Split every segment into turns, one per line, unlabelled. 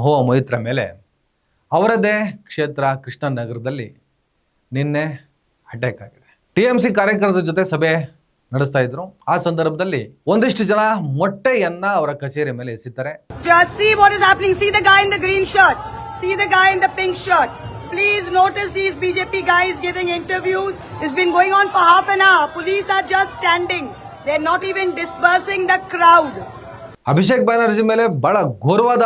ಮಹುವಾ ಮೊಯಿತ್ರ ಮೇಲೆ ಅವರದೇ ಕ್ಷೇತ್ರ ಕೃಷ್ಣನಗರದಲ್ಲಿ ನಿನ್ನೆ ಅಟ್ಯಾಕ್ ಆಗಿದೆ. TMC ಕಾರ್ಯಕರ್ತರ ಜೊತೆ ಸಭೆ ನಡೆಸ್ತಾ ಇದ್ರು. ಆ ಸಂದರ್ಭದಲ್ಲಿ ಒಂದಿಷ್ಟು ಜನ ಮೊಟ್ಟೆಯನ್ನ ಅವರ ಕಚೇರಿ ಮೇಲೆ ಎಸೆತಾರೆ.
Just see what is happening. See the guy in the green shirt. See the guy in the pink shirt. Please notice these BJP guys giving interviews. It's been going on for half an hour. Police are just standing. They're not even dispersing the crowd.
Abhishek Banerjee ಮೇಲೆ ಬಹಳ ಘೋರವಾದ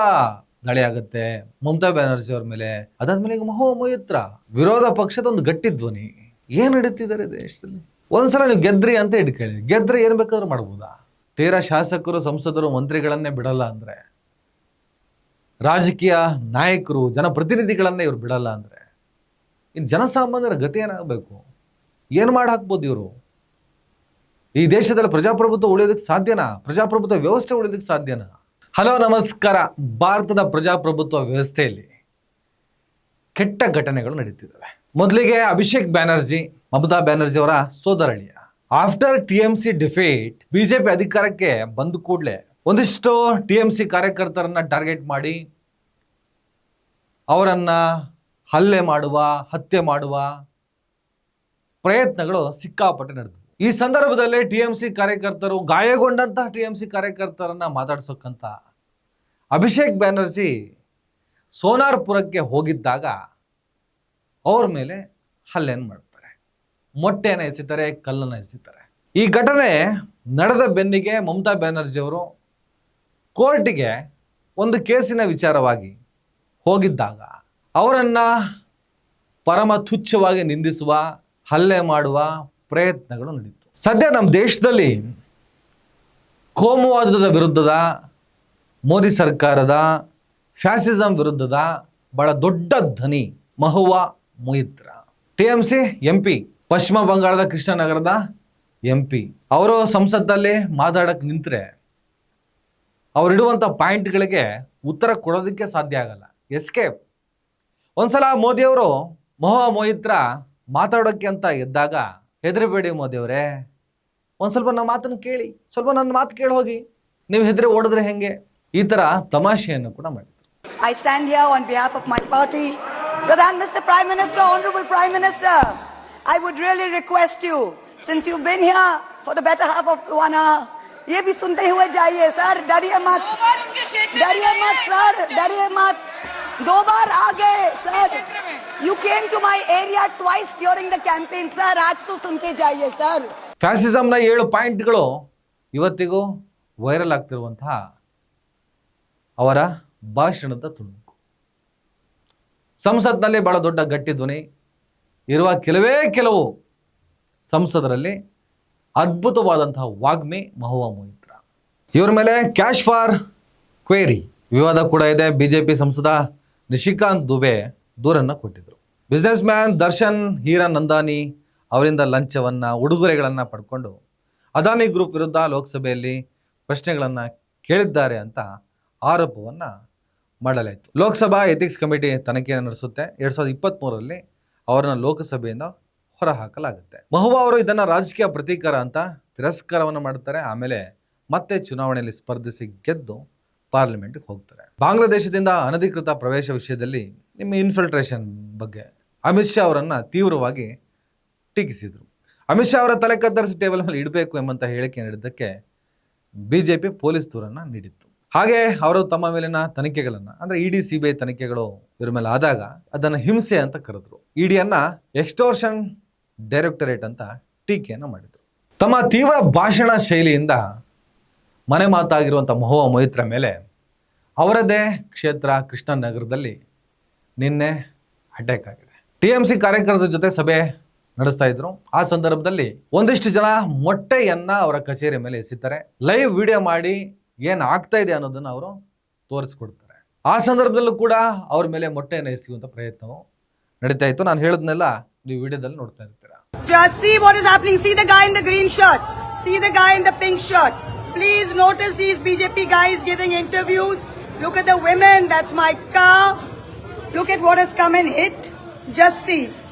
ದಾಳಿ ಆಗುತ್ತೆ. ಮಮತಾ ಬ್ಯಾನರ್ಜಿ ಅವ್ರ ಮೇಲೆ, ಅದಾದ್ಮೇಲೆ ಈಗ ಮಹುವಾ ಮೊಯಿತ್ರ ವಿರೋಧ ಪಕ್ಷದ ಒಂದು ಗಟ್ಟಿ ಧ್ವನಿ. ಏನ್ ನಡೀತಿದ್ದಾರೆ ದೇಶದಲ್ಲಿ? ಒಂದ್ಸಲ ನೀವು ಗೆದ್ರಿ ಅಂತ ಇಟ್ಕೊಳ್ಳಿ, ಗೆದ್ರೆ ಏನ್ ಬೇಕಾದ್ರೂ ಮಾಡ್ಬೋದಾ? ತೀರಾ ಶಾಸಕರು, ಸಂಸದರು, ಮಂತ್ರಿಗಳನ್ನೇ ಬಿಡಲ್ಲ ಅಂದ್ರೆ, ರಾಜಕೀಯ ನಾಯಕರು, ಜನಪ್ರತಿನಿಧಿಗಳನ್ನೇ ಇವ್ರು ಬಿಡಲ್ಲ ಅಂದ್ರೆ, ಇನ್ನು ಜನಸಾಮಾನ್ಯರ ಗತಿ ಏನಾಗಬೇಕು? ಏನು ಮಾಡಿ ಹಾಕ್ಬೋದು ಇವರು? ಈ ದೇಶದಲ್ಲಿ ಪ್ರಜಾಪ್ರಭುತ್ವ ಉಳಿಯೋದಕ್ಕೆ ಸಾಧ್ಯನಾ? ಪ್ರಜಾಪ್ರಭುತ್ವ ವ್ಯವಸ್ಥೆ ಉಳಿಯೋದಕ್ಕೆ ಸಾಧ್ಯನಾ? ಹಲೋ ನಮಸ್ಕಾರ. ಭಾರತದ ಪ್ರಜಾಪ್ರಭುತ್ವ ವ್ಯವಸ್ಥೆಯಲ್ಲಿ ಕೆಟ್ಟ ಘಟನೆಗಳು ನಡೀತಿದ್ದಾವೆ. ಮೊದಲಿಗೆ ಅಭಿಷೇಕ್ ಬ್ಯಾನರ್ಜಿ, ಮಮತಾ ಬ್ಯಾನರ್ಜಿ ಅವರ ಸೋದರಳಿಯ. ಆಫ್ಟರ್ TMC ಡಿಫೀಟ್, ಬಿಜೆಪಿ ಅಧಿಕಾರಕ್ಕೆ ಬಂದ ಕೂಡಲೇ ಒಂದಿಷ್ಟು TMC ಕಾರ್ಯಕರ್ತರನ್ನ ಟಾರ್ಗೆಟ್ ಮಾಡಿ ಅವರನ್ನ ಹಲ್ಲೆ ಮಾಡುವ, ಹತ್ಯೆ ಮಾಡುವ ಪ್ರಯತ್ನಗಳು ಸಿಕ್ಕಾಪಟ್ಟೆ ನಡೆದವು. ಈ ಸಂದರ್ಭದಲ್ಲಿ TMC ಕಾರ್ಯಕರ್ತರು, ಗಾಯಗೊಂಡಂತಹ TMC ಕಾರ್ಯಕರ್ತರನ್ನ ಮಾತಾಡ್ಸೋಕ್ಕಂತ ಅಭಿಷೇಕ್ ಬ್ಯಾನರ್ಜಿ ಸೋನಾರ್ಪುರಕ್ಕೆ ಹೋಗಿದ್ದಾಗ ಅವ್ರ ಮೇಲೆ ಹಲ್ಲೆಯನ್ನು ಮಾಡ್ತಾರೆ, ಮೊಟ್ಟೆಯನ್ನು ಎಸೆತಾರೆ, ಕಲ್ಲನ್ನು ಎಸೆತಾರೆ. ಈ ಘಟನೆ ನಡೆದ ಬೆನ್ನಿಗೆ ಮಮತಾ ಬ್ಯಾನರ್ಜಿ ಅವರು ಕೋರ್ಟಿಗೆ ಒಂದು ಕೇಸಿನ ವಿಚಾರವಾಗಿ ಹೋಗಿದ್ದಾಗ ಅವರನ್ನ ಪರಮ ತುಚ್ಛವಾಗಿ ನಿಂದಿಸುವ, ಹಲ್ಲೆ ಮಾಡುವ ಪ್ರಯತ್ನಗಳು ನಡೀತು. ಸದ್ಯ ನಮ್ಮ ದೇಶದಲ್ಲಿ ಕೋಮುವಾದದ ವಿರುದ್ಧದ, ಮೋದಿ ಸರ್ಕಾರದ ಫ್ಯಾಸಿಸಂ ವಿರುದ್ಧದ ಬಹಳ ದೊಡ್ಡ ಧ್ವನಿ ಮಹುವಾ ಮೊಯಿತ್ರ. TMC MP, ಪಶ್ಚಿಮ ಬಂಗಾಳದ ಕೃಷ್ಣನಗರದ MP. ಅವರು ಸಂಸತ್ತಲ್ಲಿ ಮಾತಾಡಕ್ಕೆ ನಿಂತರೆ ಅವರಿಡುವಂಥ ಪಾಯಿಂಟ್ಗಳಿಗೆ ಉತ್ತರ ಕೊಡೋದಕ್ಕೆ ಸಾಧ್ಯ ಆಗಲ್ಲ. ಎಸ್ಕೇಪ್. ಒಂದ್ಸಲ ಮೋದಿಯವರು ಮಹುವಾ ಮೊಯಿತ್ರ ಮಾತಾಡೋಕ್ಕೆ ಅಂತ ಎದ್ದಾಗ, ಹೆದರಬೇಡಿ ಮೋದಿಯವರೇ, ಒಂದು ಸ್ವಲ್ಪ ನನ್ನ ಮಾತನ್ನು ಕೇಳಿ, ಸ್ವಲ್ಪ ನನ್ನ ಮಾತು ಕೇಳಿ ಹೋಗಿ, ನೀವು ಹೆದರಿ ಓಡಿದ್ರೆ ಹೆಂಗೆ? ಈ ಥರ ತಮಾಷೆಯನ್ನು ಕೂಡ ಮಾಡಿದ್ರು.
I stand here on behalf of my party. Pradhan, Mr. Prime Minister, Honorable Prime Minister, I would really request you, since you've been here for the better half of 1 hour, ये भी सुनते हुए जाइए सर, डरिए मत, डरिए मत sir, डरिए मत. 2 बार आ गए sir. You came to my area twice during the campaign sir. आज तो सुन के जाइए सर.
ಫ್ಯಾಸಿಸಂನ 7 ಪಾಯಿಂಟ್ಗಳು ಇವತ್ತಿಗೂ ವೈರಲ್ ಆಗ್ತಿರುವಂತಹ ಅವರ ಭಾಷಣದ ತುಣುಕು. ಸಂಸತ್ನಲ್ಲಿ ಬಹಳ ದೊಡ್ಡ ಗಟ್ಟಿ ಧ್ವನಿ ಇರುವ ಕೆಲವು ಸಂಸದರಲ್ಲಿ ಅದ್ಭುತವಾದಂತಹ ವಾಗ್ಮಿ ಮಹುವಾ ಮೊಯಿತ್ರ. ಇವ್ರ ಮೇಲೆ ಕ್ಯಾಶ್ ಫಾರ್ ಕ್ವೇರಿ ವಿವಾದ ಕೂಡ ಇದೆ. BJP ಸಂಸದ ನಿಶಿಕಾಂತ್ ದುಬೆ ದೂರನ್ನು ಕೊಟ್ಟಿದ್ರು. ಬಿಸ್ನೆಸ್ ಮ್ಯಾನ್ ದರ್ಶನ್ ಹೀರಾನಂದಾನಿ ಅವರಿಂದ ಲಂಚವನ್ನು, ಉಡುಗೊರೆಗಳನ್ನು ಪಡ್ಕೊಂಡು ಅದಾನಿ ಗ್ರೂಪ್ ವಿರುದ್ಧ ಲೋಕಸಭೆಯಲ್ಲಿ ಪ್ರಶ್ನೆಗಳನ್ನು ಕೇಳಿದ್ದಾರೆ ಅಂತ ಆರೋಪವನ್ನು ಮಾಡಲಾಯಿತು. ಲೋಕಸಭಾ ಎಥಿಕ್ಸ್ ಕಮಿಟಿ ತನಿಖೆಯನ್ನು ನಡೆಸುತ್ತೆ. 2023ರಲ್ಲಿ ಅವರನ್ನು ಲೋಕಸಭೆಯಿಂದ ಹೊರಹಾಕಲಾಗುತ್ತೆ. ಮಹುವಾ ಅವರು ಇದನ್ನು ರಾಜಕೀಯ ಪ್ರತೀಕಾರ ಅಂತ ತಿರಸ್ಕಾರವನ್ನು ಮಾಡ್ತಾರೆ. ಆಮೇಲೆ ಮತ್ತೆ ಚುನಾವಣೆಯಲ್ಲಿ ಸ್ಪರ್ಧಿಸಿ ಗೆದ್ದು ಪಾರ್ಲಿಮೆಂಟ್ಗೆ ಹೋಗ್ತಾರೆ. ಬಾಂಗ್ಲಾದೇಶದಿಂದ ಅನಧಿಕೃತ ಪ್ರವೇಶ ವಿಷಯದಲ್ಲಿ ನಿಮ್ಮ ಇನ್ಫಿಲ್ಟ್ರೇಷನ್ ಬಗ್ಗೆ ಅಮಿತ್ ಶಾ ಅವರನ್ನು ತೀವ್ರವಾಗಿ ಟೀಕಿಸಿದರು. ಅಮಿತ್ ಶಾ ಅವರ ತಲೆ ಕತ್ತರಿಸಿ ಟೇಬಲ್ ಮೇಲೆ ಇಡಬೇಕು ಎಂಬಂತ ಹೇಳಿಕೆ ನೀಡಿದ್ದಕ್ಕೆ BJP ಪೊಲೀಸ್ ದೂರನ್ನು ನೀಡಿತ್ತು. ಹಾಗೆ ಅವರು ತಮ್ಮ ಮೇಲಿನ ತನಿಖೆಗಳನ್ನು, ಅಂದರೆ ED CBI ತನಿಖೆಗಳು ಇವ್ರ ಮೇಲೆ ಆದಾಗ ಅದನ್ನು ಹಿಂಸೆ ಅಂತ ಕರೆದ್ರು. EDಯನ್ನು ಎಕ್ಸ್ಟೋರ್ಷನ್ ಡೈರೆಕ್ಟರೇಟ್ ಅಂತ ಟೀಕೆಯನ್ನು ಮಾಡಿದರು. ತಮ್ಮ ತೀವ್ರ ಭಾಷಣ ಶೈಲಿಯಿಂದ ಮನೆ ಮಾತಾಗಿರುವಂಥ ಮಹುವಾ ಮೊಯಿತ್ರ ಮೇಲೆ ಅವರದೇ ಕ್ಷೇತ್ರ ಕೃಷ್ಣನಗರದಲ್ಲಿ ನಿನ್ನೆ ಅಟ್ಯಾಕ್ ಆಗಿದೆ. TMC ಕಾರ್ಯಕರ್ತರ ಜೊತೆ ಸಭೆ ನಡೆಸ್ತಾ ಇದ್ರು. ಆ ಸಂದರ್ಭದಲ್ಲಿ ಒಂದಿಷ್ಟು ಜನ ಮೊಟ್ಟೆಯನ್ನ ಅವರ ಕಚೇರಿ ಮೇಲೆ ಎಸೆತಾರೆ. ಲೈವ್ ವಿಡಿಯೋ ಮಾಡಿ ಏನು ಆಗ್ತಾ ಇದೆ ಅನ್ನೋದನ್ನು ಅವರು ತೋರಿಸ್ಕೊಡ್ತಾರೆ. ಆ ಸಂದರ್ಭದಲ್ಲೂ ಕೂಡ ಅವ್ರ ಮೇಲೆ ಮೊಟ್ಟೆಯನ್ನು ಎಸೆಯುವಂಥ ಪ್ರಯತ್ನವು ನಡೀತಾ ಇತ್ತು. ನಾನು ಹೇಳೋದನ್ನೆಲ್ಲ ನೀವು ವಿಡಿಯೋದಲ್ಲಿ ನೋಡ್ತಾ ಇರ್ತೀರಾ.
Just see what is happening. See the guy in the green shirt. See the guy in the pink shirt. Please notice these BJP guys giving interviews. Look at the women. That's my car. Look at what has come and hit. Just see.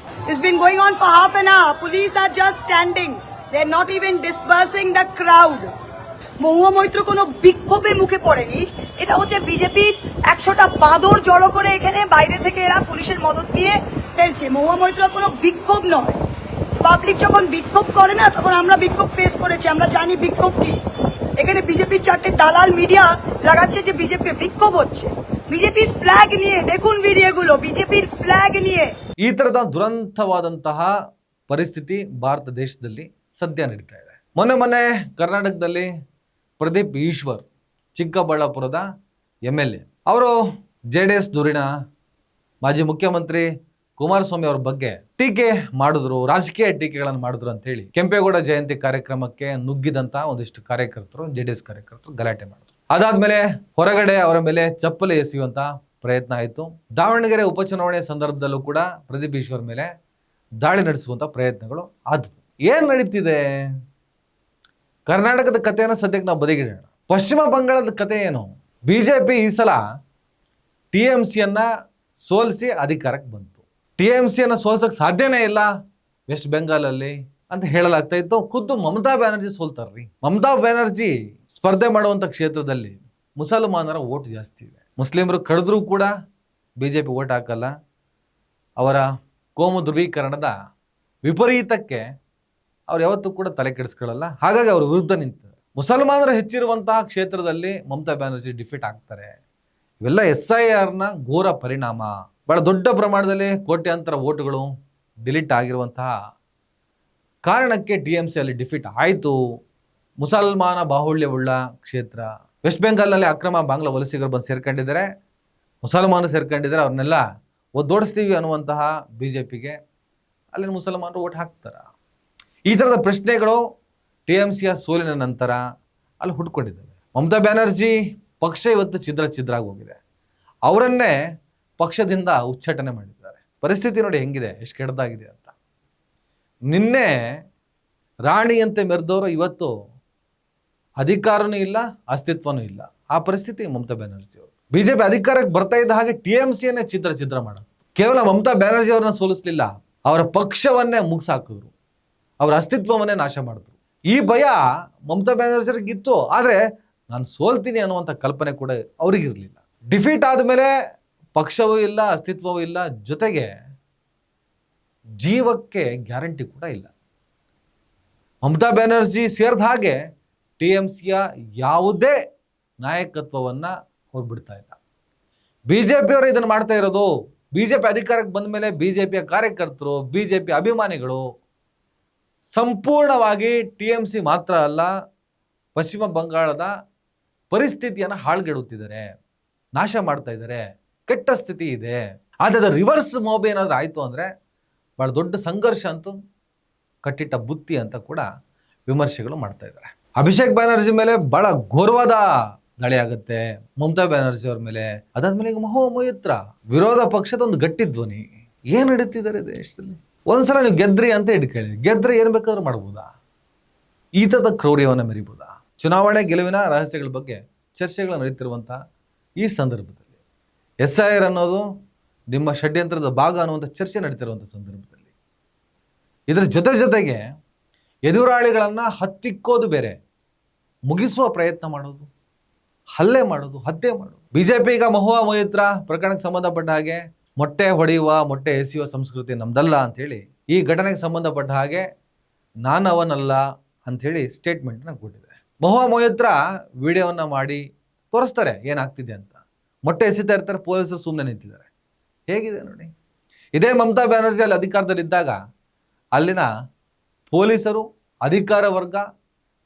It's been going on for half an hour. Police are just standing. They're not even dispersing the crowd. Mahua Moitra কোনো বিক্ষোভের মুখে পড়েনি, এটা হচ্ছে বিজেপির 100টা বাঁদর জড়ো করে এখানে বাইরে থেকে এরা পুলিশের মদত দিয়ে ফেলছে। মহুয়া মৈত্র কোনো বিক্ষোভ নয়। পাবলিক যখন বিক্ষোভ করে না তখন আমরা বিক্ষোভ পেশ করেছি, আমরা জানি বিক্ষোভ কি। এখানে বিজেপির 4টে দালাল মিডিয়া লাগাচ্ছে যে বিজেপি বিক্ষোভ হচ্ছে বিজেপির ಫ್ಲಾಗ್ নিয়ে। দেখুন ভিডিওগুলো বিಜೆಪಿಯ ಫ್ಲಾಗ್ নিয়ে।
ಈ ತರದ ದುರಂತವಾದಂತಹ ಪರಿಸ್ಥಿತಿ ಭಾರತ ದೇಶದಲ್ಲಿ ಸದ್ಯ ನಡೀತಾ ಇದೆ. ಮೊನ್ನೆ ಕರ್ನಾಟಕದಲ್ಲಿ ಪ್ರದೀಪ್ ಈಶ್ವರ್ ಚಿಕ್ಕಬಳ್ಳಾಪುರದ MLA ಅವರು JDS ಧುರೀಣ ಮಾಜಿ ಮುಖ್ಯಮಂತ್ರಿ ಕುಮಾರಸ್ವಾಮಿ ಅವ್ರ ಬಗ್ಗೆ ಟೀಕೆ ಮಾಡಿದ್ರು, ರಾಜಕೀಯ ಟೀಕೆಗಳನ್ನು ಮಾಡಿದ್ರು ಅಂತ ಹೇಳಿ ಕೆಂಪೇಗೌಡ ಜಯಂತಿ ಕಾರ್ಯಕ್ರಮಕ್ಕೆ ನುಗ್ಗಿದಂತ ಒಂದಿಷ್ಟು ಕಾರ್ಯಕರ್ತರು, JDS ಕಾರ್ಯಕರ್ತರು ಗಲಾಟೆ ಮಾಡಿದ್ರು. ಅದಾದ್ಮೇಲೆ ಹೊರಗಡೆ ಅವರ ಮೇಲೆ ಚಪ್ಪಲಿ ಎಸೆಯುವಂತ ಪ್ರಯತ್ನ ಆಯಿತು. ದಾವಣಗೆರೆ ಉಪಚುನಾವಣೆ ಸಂದರ್ಭದಲ್ಲೂ ಕೂಡ ಪ್ರದೀಪ್ ಈಶ್ವರ್ ಮೇಲೆ ದಾಳಿ ನಡೆಸುವಂತ ಪ್ರಯತ್ನಗಳು ಆದವು. ಏನ್ ನಡೀತಿದೆ? ಕರ್ನಾಟಕದ ಕಥೆಯನ್ನು ಸದ್ಯಕ್ಕೆ ನಾವು ಬದಿಗಿಡೋಣ. ಪಶ್ಚಿಮ ಬಂಗಾಳದ ಕಥೆ ಏನು? ಬಿಜೆಪಿ ಈ ಸಲ TMCಯನ್ನ ಸೋಲಿಸಿ ಅಧಿಕಾರಕ್ಕೆ ಬಂತು. TMCಯನ್ನ ಸೋಲ್ಸಕ್ಕೆ ಸಾಧ್ಯನೇ ಇಲ್ಲ ವೆಸ್ಟ್ ಬೆಂಗಾಲಲ್ಲಿ ಅಂತ ಹೇಳಲಾಗ್ತಾ ಇತ್ತು. ಖುದ್ದು ಮಮತಾ ಬ್ಯಾನರ್ಜಿ ಸೋಲ್ತಾರ್ರಿ. ಮಮತಾ ಬ್ಯಾನರ್ಜಿ ಸ್ಪರ್ಧೆ ಮಾಡುವಂಥ ಕ್ಷೇತ್ರದಲ್ಲಿ ಮುಸಲ್ಮಾನರ ಓಟ್ ಜಾಸ್ತಿ ಇದೆ. ಮುಸ್ಲಿಮರು ಕಳೆದ್ರೂ ಕೂಡ BJP ಓಟ್ ಹಾಕಲ್ಲ. ಅವರ ಕೋಮು ಧ್ರುವೀಕರಣದ ವಿಪರೀತಕ್ಕೆ ಅವ್ರು ಯಾವತ್ತೂ ಕೂಡ ತಲೆ ಕೆಡಿಸ್ಕೊಳ್ಳಲ್ಲ. ಹಾಗಾಗಿ ಅವ್ರ ವಿರುದ್ಧ ನಿಂತಾರೆ. ಮುಸಲ್ಮಾನರು ಹೆಚ್ಚಿರುವಂತಹ ಕ್ಷೇತ್ರದಲ್ಲಿ ಮಮತಾ ಬ್ಯಾನರ್ಜಿ ಡಿಫೀಟ್ ಆಗ್ತಾರೆ. ಇವೆಲ್ಲ SIRನ ಘೋರ ಪರಿಣಾಮ. ಬಹಳ ದೊಡ್ಡ ಪ್ರಮಾಣದಲ್ಲಿ ಕೋಟ್ಯಾಂತರ ಓಟುಗಳು ಡಿಲೀಟ್ ಆಗಿರುವಂತಹ ಕಾರಣಕ್ಕೆ TMC ಅಲ್ಲಿ ಡಿಫೀಟ್ ಆಯಿತು. ಮುಸಲ್ಮಾನ ಬಾಹುಳ್ಯವುಳ್ಳ ಕ್ಷೇತ್ರ. ವೆಸ್ಟ್ ಬೆಂಗಾಲ್ನಲ್ಲಿ ಅಕ್ರಮ ಬಾಂಗ್ಲಾ ವಲಸಿಗರು ಬಂದು ಸೇರ್ಕೊಂಡಿದ್ದಾರೆ, ಮುಸಲ್ಮಾನರು ಸೇರ್ಕೊಂಡಿದ್ದಾರೆ. ಅವ್ರನ್ನೆಲ್ಲ ಒದ್ದೋಡಿಸ್ತೀವಿ ಅನ್ನುವಂತಹ BJPಗೆ ಅಲ್ಲಿನ ಮುಸಲ್ಮಾನರು ಓಟ್ ಹಾಕ್ತಾರ. ಈ ಥರದ ಪ್ರಶ್ನೆಗಳು TMCಯ ಸೋಲಿನ ನಂತರ ಅಲ್ಲಿ ಹುಟ್ಕೊಂಡಿದ್ದಾವೆ. ಮಮತಾ ಬ್ಯಾನರ್ಜಿ ಪಕ್ಷ ಇವತ್ತು ಛಿದ್ರ ಆಗೋಗಿದೆ. ಅವರನ್ನೇ ಪಕ್ಷದಿಂದ ಉಚ್ಚಾಟನೆ ಮಾಡಿದ್ದಾರೆ. ಪರಿಸ್ಥಿತಿ ನೋಡಿ ಹೆಂಗಿದೆ, ಎಷ್ಟು ಕೆಟ್ಟದಾಗಿದೆ ಅಂತ. ನಿನ್ನೆ ರಾಣಿಯಂತೆ ಮೆರೆದವರು ಇವತ್ತು ಅಧಿಕಾರನೂ ಇಲ್ಲ, ಅಸ್ತಿತ್ವನೂ ಇಲ್ಲ. ಆ ಪರಿಸ್ಥಿತಿ ಮಮತಾ ಬ್ಯಾನರ್ಜಿ ಅವರು. BJP ಅಧಿಕಾರಕ್ಕೆ ಬರ್ತಾ ಇದ್ದ ಹಾಗೆ TMCಯನ್ನೇ ಛಿದ್ರ ಮಾಡೋದು. ಕೇವಲ ಮಮತಾ ಬ್ಯಾನರ್ಜಿ ಅವ್ರನ್ನ ಸೋಲಿಸಲಿಲ್ಲ, ಅವರ ಪಕ್ಷವನ್ನೇ ಮುಗಿಸಾಕಿದ್ರು, ಅವರ ಅಸ್ತಿತ್ವವನ್ನೇ ನಾಶ ಮಾಡಿದ್ರು. ಈ ಭಯ ಮಮತಾ ಬ್ಯಾನರ್ಜಿಗಿತ್ತು, ಆದರೆ ನಾನು ಸೋಲ್ತೀನಿ ಅನ್ನುವಂಥ ಕಲ್ಪನೆ ಕೂಡ ಅವ್ರಿಗಿರಲಿಲ್ಲ. ಡಿಫೀಟ್ ಆದಮೇಲೆ ಪಕ್ಷವೂ ಇಲ್ಲ, ಅಸ್ತಿತ್ವವೂ ಇಲ್ಲ, ಜೊತೆಗೆ ಜೀವಕ್ಕೆ ಗ್ಯಾರಂಟಿ ಕೂಡ ಇಲ್ಲ. ಮಮತಾ ಬ್ಯಾನರ್ಜಿ ಸೇರಿದ ಹಾಗೆ TMCಯ ಯಾವುದೇ ನಾಯಕತ್ವವನ್ನು ಅವ್ರು ಬಿಡ್ತಾ ಇಲ್ಲ. BJPಯವರು ಇದನ್ನು ಮಾಡ್ತಾ ಇರೋದು. BJP ಅಧಿಕಾರಕ್ಕೆ ಬಂದ ಮೇಲೆ BJPಯ ಕಾರ್ಯಕರ್ತರು, BJP ಅಭಿಮಾನಿಗಳು ಸಂಪೂರ್ಣವಾಗಿ TMC ಮಾತ್ರ ಅಲ್ಲ, ಪಶ್ಚಿಮ ಬಂಗಾಳದ ಪರಿಸ್ಥಿತಿಯನ್ನು ಹಾಳ್ಗೆಡುತ್ತಿದ್ದಾರೆ, ನಾಶ ಮಾಡ್ತಾ ಇದ್ದಾರೆ, ಕೆಟ್ಟ ಸ್ಥಿತಿ ಇದೆ. ಆದರೆ ರಿವರ್ಸ್ ಮಾಬ್ ಏನಾದರೂ ಆಯಿತು ಅಂದರೆ ಭಾಳ ದೊಡ್ಡ ಸಂಘರ್ಷ ಅಂತೂ ಕಟ್ಟಿಟ್ಟ ಬುತ್ತಿ ಅಂತ ಕೂಡ ವಿಮರ್ಶೆಗಳು ಮಾಡ್ತಾ ಇದ್ದಾರೆ. ಅಭಿಷೇಕ್ ಬ್ಯಾನರ್ಜಿ ಮೇಲೆ ಭಾಳ ಘೋರವಾದ ದಾಳಿ ಆಗುತ್ತೆ, ಮಮತಾ ಬ್ಯಾನರ್ಜಿ ಅವ್ರ ಮೇಲೆ. ಅದಾದ್ಮೇಲೆ ಈಗ ಮಹುವಾ ಮೊಯಿತ್ರ ವಿರೋಧ ಪಕ್ಷದ ಒಂದು ಗಟ್ಟಿ ಧ್ವನಿ. ಏನು ನಡೀತಿದ್ದಾರೆ ದೇಶದಲ್ಲಿ? ಒಂದ್ಸಲ ನೀವು ಗೆದ್ರಿ ಅಂತ ಇಟ್ಕೊಳ್ಳಿ, ಗೆದ್ರೆ ಏನು ಬೇಕಾದ್ರೂ ಮಾಡ್ಬೋದಾ? ಈ ಥರದ ಕ್ರೌರ್ಯವನ್ನು ಮೆರಿಬೋದಾ? ಚುನಾವಣೆ ಗೆಲುವಿನ ರಹಸ್ಯಗಳ ಬಗ್ಗೆ ಚರ್ಚೆಗಳು ನಡೀತಿರುವಂಥ ಈ ಸಂದರ್ಭದಲ್ಲಿ SIR ಅನ್ನೋದು ನಿಮ್ಮ ಷಡ್ಯಂತ್ರದ ಭಾಗ ಅನ್ನುವಂಥ ಚರ್ಚೆ ನಡೀತಿರುವಂಥ ಸಂದರ್ಭದಲ್ಲಿ ಇದರ ಜೊತೆಗೆ ಎದುರಾಳಿಗಳನ್ನು ಹತ್ತಿಕ್ಕೋದು ಬೇರೆ, ಮುಗಿಸುವ ಪ್ರಯತ್ನ ಮಾಡೋದು, ಹಲ್ಲೆ ಮಾಡೋದು, ಹತ್ಯೆ ಮಾಡೋದು. BJP ಈಗ ಮಹುವಾ ಮೊಯಿತ್ರ ಪ್ರಕರಣಕ್ಕೆ ಸಂಬಂಧಪಟ್ಟ ಹಾಗೆ ಮೊಟ್ಟೆ ಹೊಡೆಯುವ, ಮೊಟ್ಟೆ ಎಸೆಯುವ ಸಂಸ್ಕೃತಿ ನಮ್ದಲ್ಲ ಅಂಥೇಳಿ, ಈ ಘಟನೆಗೆ ಸಂಬಂಧಪಟ್ಟ ಹಾಗೆ ನಾನು ಅವನಲ್ಲ ಅಂಥೇಳಿ ಸ್ಟೇಟ್ಮೆಂಟ್ನ ಕೊಟ್ಟಿದೆ. ಮಹುವಾ ಮೊಯಿತ್ರ ವಿಡಿಯೋವನ್ನು ಮಾಡಿ ತೋರಿಸ್ತಾರೆ ಏನಾಗ್ತಿದೆ ಅಂತ. ಮೊಟ್ಟೆ ಎಸಿತಾ ಇರ್ತಾರೆ, ಪೊಲೀಸರು ಸುಮ್ಮನೆ ನಿಂತಿದ್ದಾರೆ. ಹೇಗಿದೆ ನೋಡಿ. ಇದೇ ಮಮತಾ ಬ್ಯಾನರ್ಜಿ ಅಲ್ಲಿ ಅಧಿಕಾರದಲ್ಲಿದ್ದಾಗ ಅಲ್ಲಿನ ಪೊಲೀಸರು, ಅಧಿಕಾರ ವರ್ಗ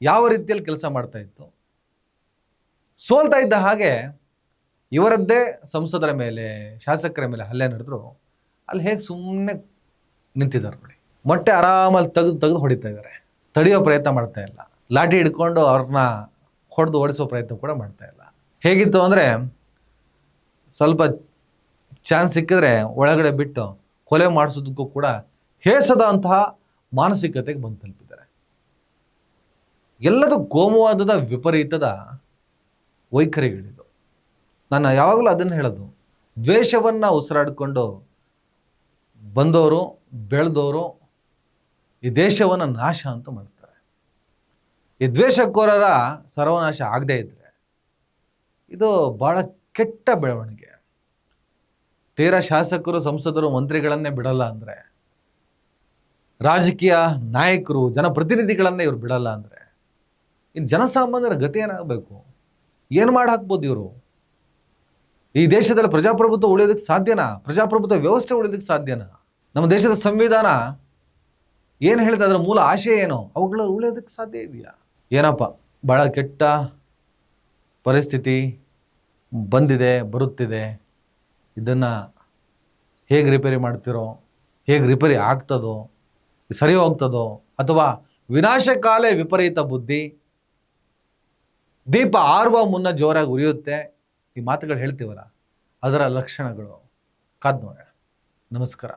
ಯಾವ ರೀತಿಯಲ್ಲಿ ಕೆಲಸ ಮಾಡ್ತಾ ಇತ್ತು. ಸೋಲ್ತಾ ಇದ್ದ ಹಾಗೆ ಇವರದ್ದೇ ಸಂಸದರ ಮೇಲೆ, ಶಾಸಕರ ಮೇಲೆ ಹಲ್ಲೆ ನಡೆದ್ರು ಅಲ್ಲಿ ಹೇಗೆ ಸುಮ್ಮನೆ ನಿಂತಿದ್ದಾರೆ ನೋಡಿ. ಮೊಟ್ಟೆ ಆರಾಮಲ್ಲಿ ತೆಗೆದು ಹೊಡಿತಾ ಇದ್ದಾರೆ, ತಡೆಯೋ ಪ್ರಯತ್ನ ಮಾಡ್ತಾ ಇಲ್ಲ. ಲಾಠಿ ಹಿಡ್ಕೊಂಡು ಅವ್ರನ್ನ ಹೊಡೆದು ಓಡಿಸೋ ಪ್ರಯತ್ನ ಕೂಡ ಮಾಡ್ತಾ ಇಲ್ಲ. ಹೇಗಿತ್ತು ಅಂದರೆ ಸ್ವಲ್ಪ ಚಾನ್ಸ್ ಸಿಕ್ಕಿದ್ರೆ ಒಳಗಡೆ ಬಿಟ್ಟು ಕೊಲೆ ಮಾಡಿಸೋದಕ್ಕೂ ಕೂಡ ಹೇಸದ ಅಂತಹ ಮಾನಸಿಕತೆಗೆ ಬಂದು ತಲುಪಿದ್ದಾರೆ. ಎಲ್ಲದೂ ಕೋಮುವಾದದ ವಿಪರೀತದ ವೈಖರಿಗಳಿದು. ನಾನು ಯಾವಾಗಲೂ ಅದನ್ನು ಹೇಳೋದು, ದ್ವೇಷವನ್ನು ಉಸಿರಾಡಿಕೊಂಡು ಬಂದವರು, ಬೆಳೆದವರು ಈ ದೇಶವನ್ನು ನಾಶ ಅಂತ ಮಾಡ್ತಾರೆ. ಈ ದ್ವೇಷಕೋರರ ಸರ್ವನಾಶ ಆಗದೇ ಇದ್ದರೆ ಇದು ಭಾಳ ಕೆಟ್ಟ ಬೆಳವಣಿಗೆ. ತೀರಾ ಶಾಸಕರು, ಸಂಸದರು, ಮಂತ್ರಿಗಳನ್ನೇ ಬಿಡಲ್ಲ ಅಂದರೆ, ರಾಜಕೀಯ ನಾಯಕರು, ಜನಪ್ರತಿನಿಧಿಗಳನ್ನೇ ಇವ್ರು ಬಿಡಲ್ಲ ಅಂದರೆ, ಇನ್ನು ಜನಸಾಮಾನ್ಯರ ಗತಿ ಏನಾಗಬೇಕು? ಏನು ಮಾಡಿ ಹಾಕ್ಬೋದು ಇವರು? ಈ ದೇಶದಲ್ಲಿ ಪ್ರಜಾಪ್ರಭುತ್ವ ಉಳಿಯೋದಕ್ಕೆ ಸಾಧ್ಯನಾ? ಪ್ರಜಾಪ್ರಭುತ್ವ ವ್ಯವಸ್ಥೆ ಉಳಿಯೋದಕ್ಕೆ ಸಾಧ್ಯನಾ? ನಮ್ಮ ದೇಶದ ಸಂವಿಧಾನ ಏನು ಹೇಳಿದೆ, ಅದರ ಮೂಲ ಆಶಯ ಏನು, ಅವುಗಳು ಉಳಿಯೋದಕ್ಕೆ ಸಾಧ್ಯ ಇದೆಯಾ? ಏನಪ್ಪ, ಭಾಳ ಕೆಟ್ಟ ಪರಿಸ್ಥಿತಿ ಬಂದಿದೆ, ಬರುತ್ತಿದೆ. ಇದನ್ನು ಹೇಗೆ ರಿಪೇರಿ ಮಾಡ್ತಿರೋ, ಹೇಗೆ ರಿಪೇರಿ ಆಗ್ತದೋ, ಸರಿ ಹೋಗ್ತದೋ, ಅಥವಾ ವಿನಾಶಕಾಲೇ ವಿಪರೀತ ಬುದ್ಧಿ, ದೀಪ ಆರುವ ಮುನ್ನ ಜೋರಾಗಿ ಉರಿಯುತ್ತೆ, ಈ ಮಾತುಗಳು ಹೇಳ್ತೀವಲ್ಲ, ಅದರ ಲಕ್ಷಣಗಳು. ಕಾದ್ ನೋಡೋಣ. ನಮಸ್ಕಾರ.